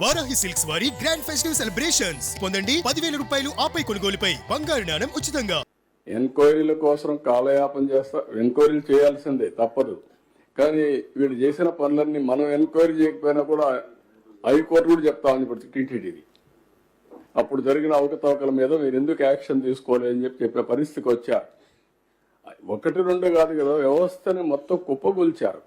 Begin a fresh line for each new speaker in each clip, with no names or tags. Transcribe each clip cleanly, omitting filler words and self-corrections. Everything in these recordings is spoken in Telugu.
వారాహి సిల్క్స్ వారి గ్రాండ్ ఫెస్టివ్ సెలబ్రేషన్స్ పొందండి 10,000 రూపాయలు ఆపై కొనుగోలుపై బంగారు నాణెం ఉచితంగా.
ఎంక్వైరీల కోసం కాలయాపన ఎంక్వైరీలు చేయాల్సిందే తప్పదు. కానీ వీళ్ళు చేసిన పనులన్నీ మనం ఎంక్వైరీ చేయకపోయినా కూడా హైకోర్టు కూడా చెప్తామని ఇప్పుడు టీటీడీది. అప్పుడు జరిగిన అవకతవకల మీద మీరు ఎందుకు యాక్షన్ తీసుకోలేదని చెప్పే పరిస్థితికి వచ్చారు. 1-2 కాదు కదా, వ్యవస్థని మొత్తం కుప్పగొల్చారు.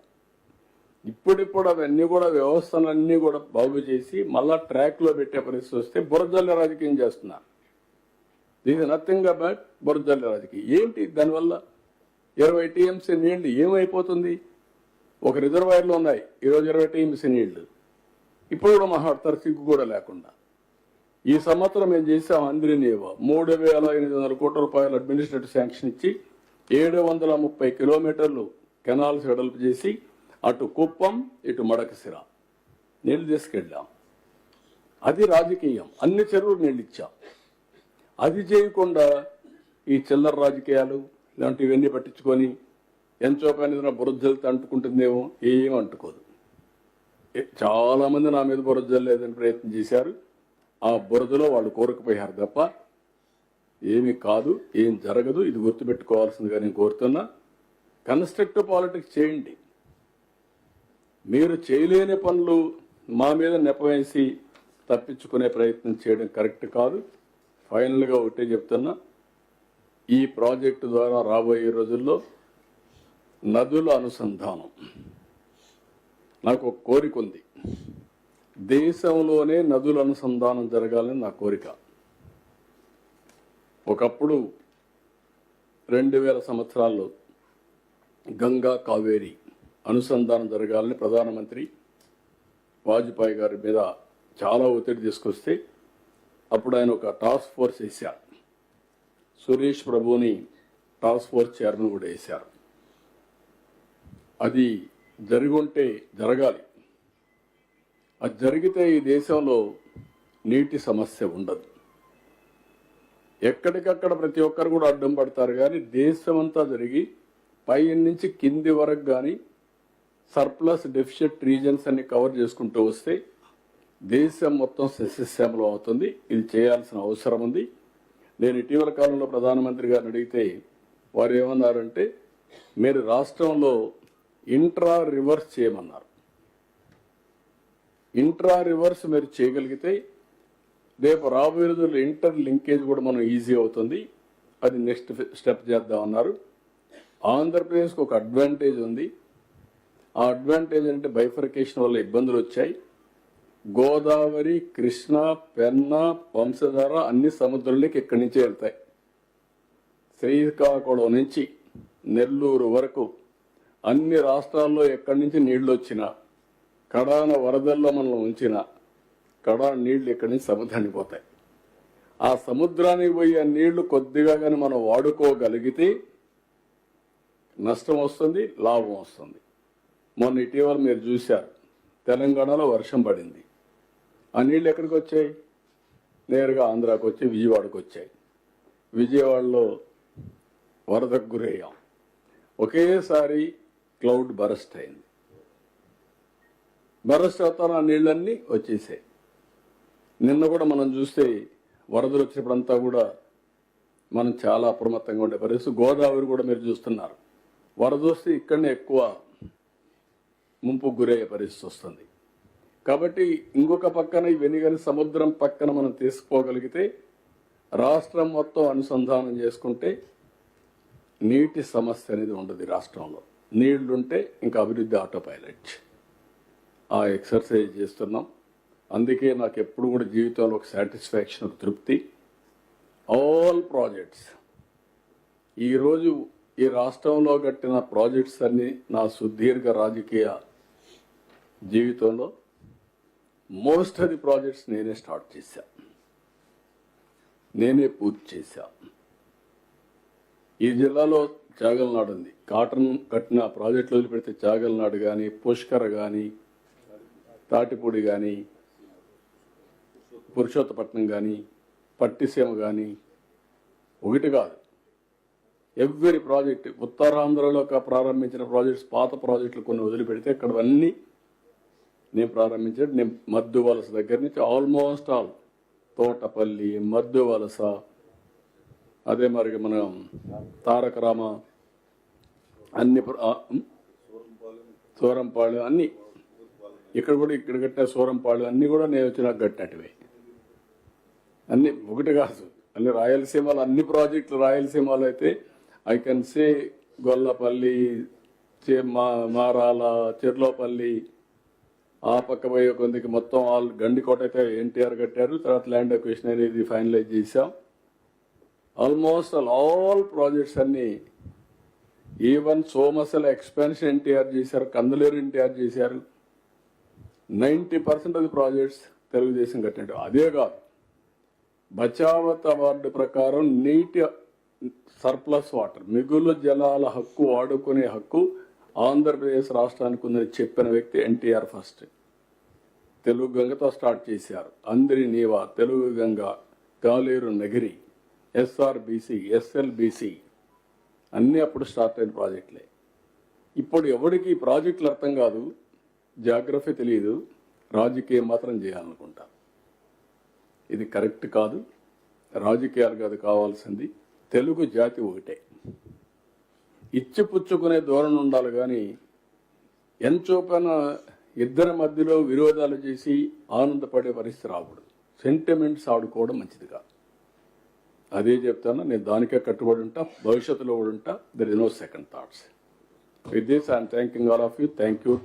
ఇప్పుడిప్పుడు అవన్నీ కూడా వ్యవస్థలన్నీ కూడా బాగు చేసి మళ్ళా ట్రాక్ లో పెట్టే పరిస్థితి వస్తే బురజల్ల రాజకీయం చేస్తున్నారు. దీని నథింగ్ అబౌట్ బురజల్ల రాజకీయం. ఏంటి దానివల్ల 20 టీఎంసీ నీళ్లు ఏమైపోతుంది? ఒక రిజర్వాయర్లో ఉన్నాయి ఈరోజు 20 టీఎంసీ నీళ్లు. ఇప్పుడు కూడా మాట్లాడతారు సిగ్గు కూడా లేకుండా. ఈ సంవత్సరం మేము చేసాం అంద్రినీవ 3,800 కోట్ల రూపాయలు అడ్మినిస్ట్రేటివ్ శాంక్షన్ ఇచ్చి 730 కిలోమీటర్లు కెనాల్స్ వెడల్పు చేసి అటు కుప్పం ఇటు మడకసిర నీళ్లు తీసుకెళ్ళాం. అది రాజకీయం. అన్ని చెరువులు నీళ్ళు ఇచ్చాం. అది చేయకుండా ఈ చిల్లర రాజకీయాలు ఇలాంటివన్నీ పట్టించుకొని ఎంతో పని బురదజల్లితే అంటుకుంటుందేమో, ఏం అంటుకోదు. చాలా మంది నా మీద బురదజల్లేదని ప్రయత్నం చేశారు. ఆ బురదలో వాళ్ళు కోరుకుపోయారు తప్ప ఏమీ కాదు, ఏం జరగదు. ఇది గుర్తుపెట్టుకోవాల్సిందిగా నేను కోరుతున్నా. కన్స్ట్రక్టివ్ పాలిటిక్స్ చేయండి. మీరు చేయలేని పనులు మా మీద నెపవేసి తప్పించుకునే ప్రయత్నం చేయడం కరెక్ట్ కాదు. ఫైనల్గా ఒకటే చెప్తున్నా, ఈ ప్రాజెక్టు ద్వారా రాబోయే రోజుల్లో నదుల అనుసంధానం నాకు ఒక కోరిక ఉంది. దేశంలోనే నదుల అనుసంధానం జరగాలని నా కోరిక. ఒకప్పుడు 2000 సంవత్సరాల్లో గంగా కావేరి అనుసంధానం జరగాలని ప్రధానమంత్రి వాజ్పేయి గారి మీద చాలా ఒత్తిడి తీసుకొస్తే అప్పుడు ఆయన ఒక టాస్క్ ఫోర్స్ వేశారు. సురేష్ ప్రభుని టాస్క్ ఫోర్స్ చైర్మన్ కూడా వేశారు. అది జరిగుంటే జరగాలి. అది జరిగితే ఈ దేశంలో నీటి సమస్య ఉండదు. ఎక్కడికక్కడ ప్రతి ఒక్కరు కూడా అడ్డం పడతారు. కానీ దేశమంతా జరిగి పై నుంచి కింది వరకు కానీ సర్ప్లస్ డెఫిషిట్ రీజన్స్ అన్ని కవర్ చేసుకుంటూ వస్తే దేశం మొత్తం సస్యశ్యామలం అవుతుంది. ఇది చేయాల్సిన అవసరం ఉంది. నేను ఇటీవల కాలంలో ప్రధానమంత్రి గారిని అడిగితే వారు ఏమన్నారంటే, మీరు రాష్ట్రంలో ఇంట్రా రివర్స్ చేయమన్నారు. ఇంట్రా రివర్స్ మీరు చేయగలిగితే రేపు రాబోయే రోజుల్లో ఇంటర్ లింకేజ్ కూడా మనం ఈజీ అవుతుంది. అది నెక్స్ట్ స్టెప్ చేద్దామన్నారు. ఆంధ్రప్రదేశ్కి ఒక అడ్వాంటేజ్ ఉంది. ఆ అడ్వాంటేజ్ అంటే బైఫర్కేషన్ వల్ల ఇబ్బందులు వచ్చాయి. గోదావరి, కృష్ణ, పెన్నా, వంశధార అన్ని సముద్రంలోకి ఇక్కడి నుంచే వెళ్తాయి. శ్రీకాకుళం నుంచి నెల్లూరు వరకు అన్ని రాష్ట్రాల్లో ఎక్కడి నుంచి నీళ్లు వచ్చినా, కడాన వరదల్లో మనం ఉంచిన కడాన నీళ్లు ఇక్కడి నుంచి సముద్రానికి పోతాయి. ఆ సముద్రానికి పోయే నీళ్లు కొద్దిగా కానీ మనం వాడుకోగలిగితే నష్టం వస్తుంది, లాభం వస్తుంది. మొన్న ఇటీవల మీరు చూశారు, తెలంగాణలో వర్షం పడింది. ఆ నీళ్ళు ఎక్కడికి వచ్చాయి? నేరుగా ఆంధ్రాకి వచ్చి విజయవాడకు వచ్చాయి. విజయవాడలో వరదకు గురయ్యాం. ఒకేసారి క్లౌడ్ బరస్ట్ అయింది. బరస్ట్ అవుతాను ఆ నీళ్ళన్నీ వచ్చేసాయి. నిన్న కూడా మనం చూస్తే వరదలు వచ్చినప్పుడంతా కూడా మనం చాలా అప్రమత్తంగా ఉండే పరిస్థితి. గోదావరి కూడా మీరు చూస్తున్నారు, వరద వస్తే ఇక్కడనే ఎక్కువ ముంపుకు గురయ్యే పరిస్థితి వస్తుంది. కాబట్టి ఇంకొక పక్కన ఇవన్నీ కానీ సముద్రం పక్కన మనం తీసుకోగలిగితే, రాష్ట్రం మొత్తం అనుసంధానం చేసుకుంటే నీటి సమస్య అనేది ఉండదు. రాష్ట్రంలో నీళ్లుంటే ఇంకా అభివృద్ధి ఆటో పైలట్. ఆ ఎక్సర్సైజ్ చేస్తున్నాం. అందుకే నాకు ఎప్పుడు కూడా జీవితంలో ఒక సాటిస్ఫాక్షన్, ఒక తృప్తి. ఆల్ ప్రాజెక్ట్స్ ఈరోజు ఈ రాష్ట్రంలో కట్టిన ప్రాజెక్ట్స్ అన్ని నా సుదీర్ఘ రాజకీయ జీవితంలో మోస్ట్ ఆఫ్ ది ప్రాజెక్ట్స్ నేనే స్టార్ట్ చేశా, నేనే పూర్తి చేశా. ఈ జిల్లాలో చాగల్నాడు ఉంది. కాటన్ కట్టిన ప్రాజెక్టులు వదిలిపెడితే చాగల్నాడు కానీ, పుష్కర కానీ, తాటిపూడి కానీ, పురుషోత్తపట్నం కానీ, పట్టిసీమ కానీ, ఒకటి కాదు, ఎవ్రీ ప్రాజెక్ట్. ఉత్తరాంధ్రలో ప్రారంభించిన ప్రాజెక్ట్స్, పాత ప్రాజెక్టులు కొన్ని వదిలిపెడితే ఇక్కడ అన్నీ నేను ప్రారంభించాడు. నేను మద్దు వలస దగ్గర నుంచి ఆల్మోస్ట్ ఆల్ తోటపల్లి, మద్దు వలస, అదే మరి మనం తారక రామ, అన్ని సూరంపాడు అన్ని ఇక్కడ కూడా ఇక్కడ కట్టిన సూరంపాడు అన్ని కూడా నేను వచ్చినాక కట్టినట్టువే. అన్ని ఒకటి కాదు, అన్ని రాయలసీమలో అన్ని ప్రాజెక్టులు రాయలసీమలో అయితే I can say Gollapalli, Marala, Cherlopalli, ఆ పక్క పోయే కొందికి మొత్తం ఆల్ గండికోట అయితే ఎన్టీఆర్ కట్టారు. తర్వాత ల్యాండ్ అక్విజిషన్ అనేది ఫైనలైజ్ చేశాం. ఆల్మోస్ట్ ఆల్ ప్రాజెక్ట్స్ అన్ని, ఈవెన్ సోమశల ఎక్స్పాన్షన్ ఎన్టీఆర్ చేశారు, కందులేరు ఎన్టీఆర్ చేశారు. 90% ఆఫ్ ది ప్రాజెక్ట్స్ తెలుగుదేశం కట్టినట్టు. అదే కాదు, బచావత్ అవార్డు ప్రకారం నీటి సర్ప్లస్ వాటర్, మిగులు జలాల హక్కు వాడుకునే హక్కు ఆంధ్రప్రదేశ్ రాష్ట్రానికి ఉందని చెప్పిన వ్యక్తి ఎన్టీఆర్. ఫస్ట్ తెలుగు గంగతో స్టార్ట్ చేశారు. అందరి నీవా, తెలుగు గంగ, కాలేరు నగిరి, ఎస్ఆర్బిసి, ఎస్ఎల్బిసి అన్నీ అప్పుడు స్టార్ట్ అయిన ప్రాజెక్టులే. ఇప్పుడు ఎవరికి ఈ ప్రాజెక్టులు అర్థం కాదు, జాగ్రఫీ తెలియదు, రాజకీయం మాత్రం చేయాలనుకుంటారు. ఇది కరెక్ట్ కాదు. రాజకీయాలు కాదు కావాల్సింది, తెలుగు జాతి ఒకటే. ఇచ్చిపుచ్చుకునే ధోరణి ఉండాలి కానీ ఎంచోపైన ఇద్దరి మధ్యలో విరోధాలు చేసి ఆనందపడే పరిస్థితి రాకూడదు. సెంటిమెంట్స్ ఆడుకోవడం మంచిది కాదు. అదే చెప్తాను, నేను దానికే కట్టుబడి ఉంటా, భవిష్యత్తులో కూడా ఉంటా. There is no second thoughts. With this I'm thanking all of you. Thank you.